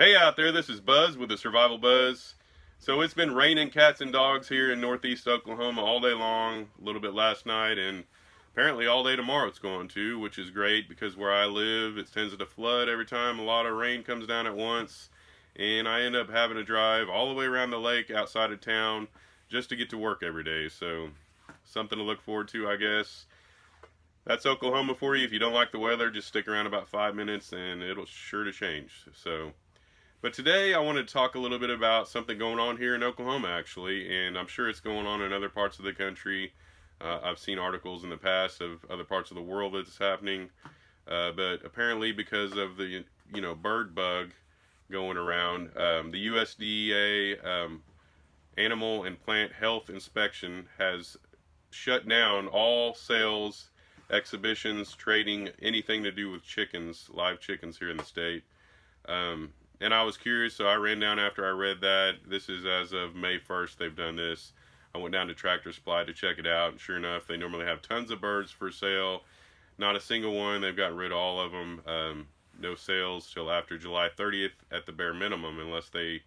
Hey out there, this is Buzz with the Survival Buzz. So it's been raining cats and dogs here in northeast Oklahoma all day long, a little bit last night, and apparently all day tomorrow it's going to, which is great because where I live it tends to flood every time a lot of rain comes down at once, and I end up having to drive all the way around the lake outside of town just to get to work every day. So something to look forward to, I guess. That's Oklahoma for you. If you don't like the weather, just stick around about 5 minutes and it'll sure to change. But today I wanted to talk a little bit about something going on here in Oklahoma, actually, and I'm sure it's going on in other parts of the country. I've seen articles in the past of other parts of the world that's happening, but apparently because of the bird bug going around, the USDA Animal and Plant Health Inspection has shut down all sales, exhibitions, trading, anything to do with chickens, live chickens here in the state. And I was curious, so I ran down after I read that. This is as of May 1st they've done this. I went down to Tractor Supply to check it out, and sure enough, they normally have tons of birds for sale. Not a single one. They've gotten rid of all of them. No sales till after July 30th at the bare minimum, unless they,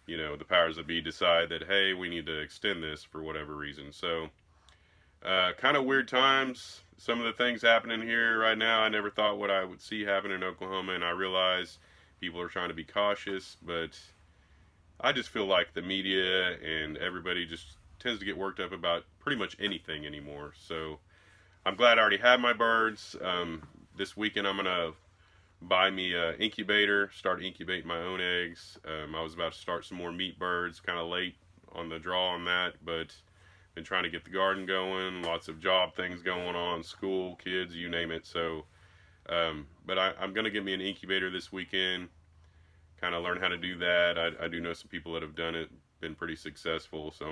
the powers that be decide that, hey, we need to extend this for whatever reason. So, kind of weird times. Some of the things happening here right now, I never thought what I would see happen in Oklahoma, and I realize people are trying to be cautious, but I just feel like the media and everybody just tends to get worked up about pretty much anything anymore. So I'm glad I already have my birds. This weekend I'm going to buy me an incubator, start incubating my own eggs. I was about to start some more meat birds, kind of late on the draw on that, but been trying to get the garden going, lots of job things going on, school, kids, you name it. So but I'm going to get me an incubator this weekend, kind of learn how to do that. I do know some people that have done it, been pretty successful, so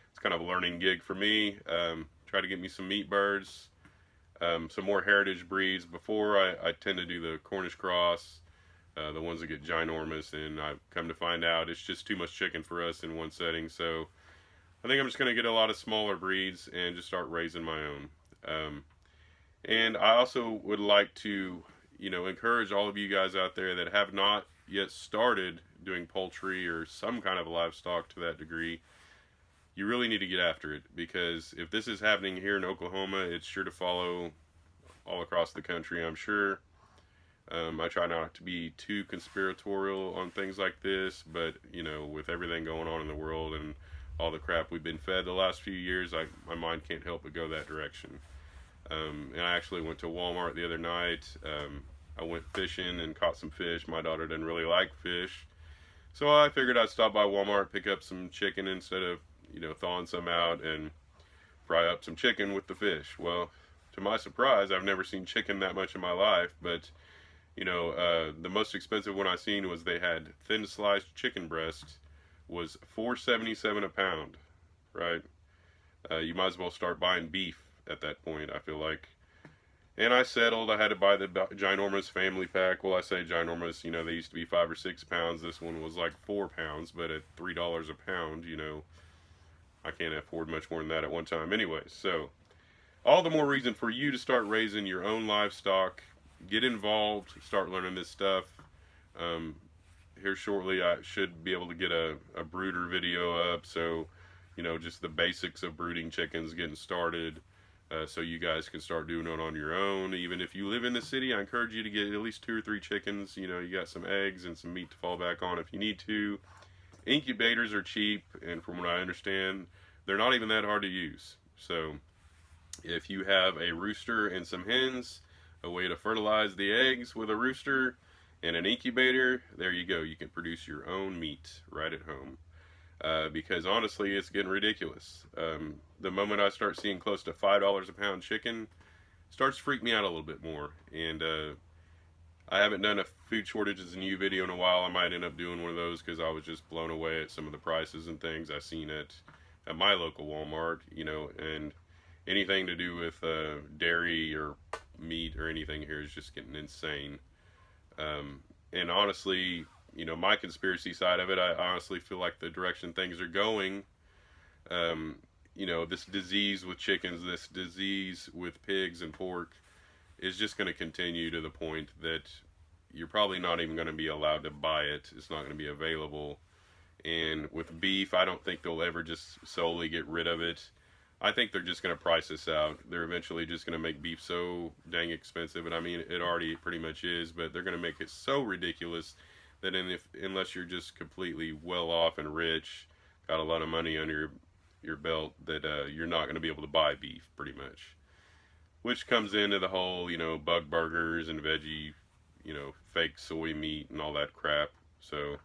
it's kind of a learning gig for me. Try to get me some meat birds, some more heritage breeds. Before, I tend to do the Cornish cross, the ones that get ginormous, and I've come to find out it's just too much chicken for us in one setting, so I think I'm just going to get a lot of smaller breeds and just start raising my own. And I also would like to, encourage all of you guys out there that have not yet started doing poultry or some kind of livestock to that degree. You really need to get after it, because if this is happening here in Oklahoma, it's sure to follow all across the country, I'm sure. I try not to be too conspiratorial on things like this, but, with everything going on in the world and all the crap we've been fed the last few years, my mind can't help but go that direction. And I actually went to Walmart the other night. I went fishing and caught some fish. My daughter didn't really like fish, so I figured I'd stop by Walmart, pick up some chicken instead of, thawing some out and fry up some chicken with the fish. Well, to my surprise, I've never seen chicken that much in my life, but, the most expensive one I seen was they had thin sliced chicken breast, was $4.77 a pound, right? You might as well start buying beef at that point, I feel like. And I settled. I had to buy the ginormous family pack. Well, I say ginormous, they used to be 5 or 6 pounds. This one was like 4 pounds, but at $3 a pound, I can't afford much more than that at one time anyway. So all the more reason for you to start raising your own livestock. Get involved, start learning this stuff. Here shortly I should be able to get a brooder video up, so just the basics of brooding chickens, getting started, so you guys can start doing it on your own. Even if you live in the city, I encourage you to get at least 2 or 3 chickens. You got some eggs and some meat to fall back on if you need to. Incubators are cheap, and from what I understand, they're not even that hard to use. So if you have a rooster and some hens, a way to fertilize the eggs with a rooster and an incubator, there you go. You can produce your own meat right at home. Because honestly, it's getting ridiculous. The moment I start seeing close to $5 a pound chicken, starts to freak me out a little bit more. And I haven't done a food shortages and you video in a while. I might end up doing one of those because I was just blown away at some of the prices and things I seen at my local Walmart. And anything to do with dairy or meat or anything here is just getting insane. And honestly, my conspiracy side of it, I honestly feel like the direction things are going, this disease with chickens, this disease with pigs and pork is just going to continue to the point that you're probably not even going to be allowed to buy it. It's not going to be available. And with beef, I don't think they'll ever just solely get rid of it. I think they're just going to price this out. They're eventually just going to make beef so dang expensive, and I mean, it already pretty much is, but they're going to make it so ridiculous that unless you're just completely well off and rich, got a lot of money under your belt, that you're not going to be able to buy beef, pretty much. Which comes into the whole, bug burgers and veggie, fake soy meat and all that crap. So,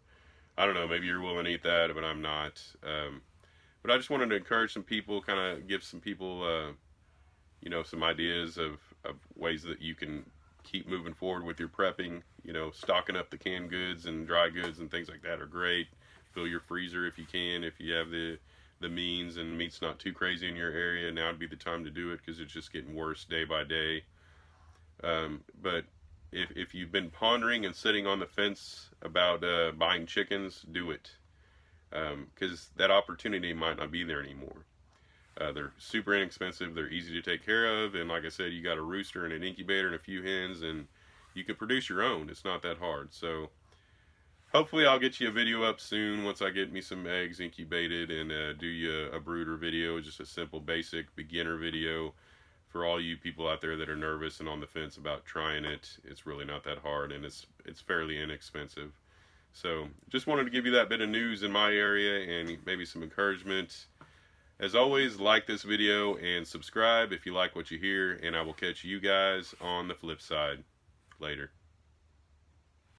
I don't know, maybe you're willing to eat that, but I'm not. But I just wanted to encourage some people, kind of give some people, some ideas of ways that you can keep moving forward with your prepping. Stocking up the canned goods and dry goods and things like that are great. Fill your freezer if you can, if you have the means and meat's not too crazy in your area. Now would be the time to do it, because it's just getting worse day by day. But if you've been pondering and sitting on the fence about buying chickens, do it. Because that opportunity might not be there anymore. They're super inexpensive, they're easy to take care of, and like I said, you got a rooster and an incubator and a few hens, and you can produce your own. It's not that hard. So hopefully I'll get you a video up soon once I get me some eggs incubated, and do you a brooder video, just a simple basic beginner video for all you people out there that are nervous and on the fence about trying it. It's really not that hard, and it's fairly inexpensive. So just wanted to give you that bit of news in my area and maybe some encouragement. As always, like this video and subscribe if you like what you hear, and I will catch you guys on the flip side. Later.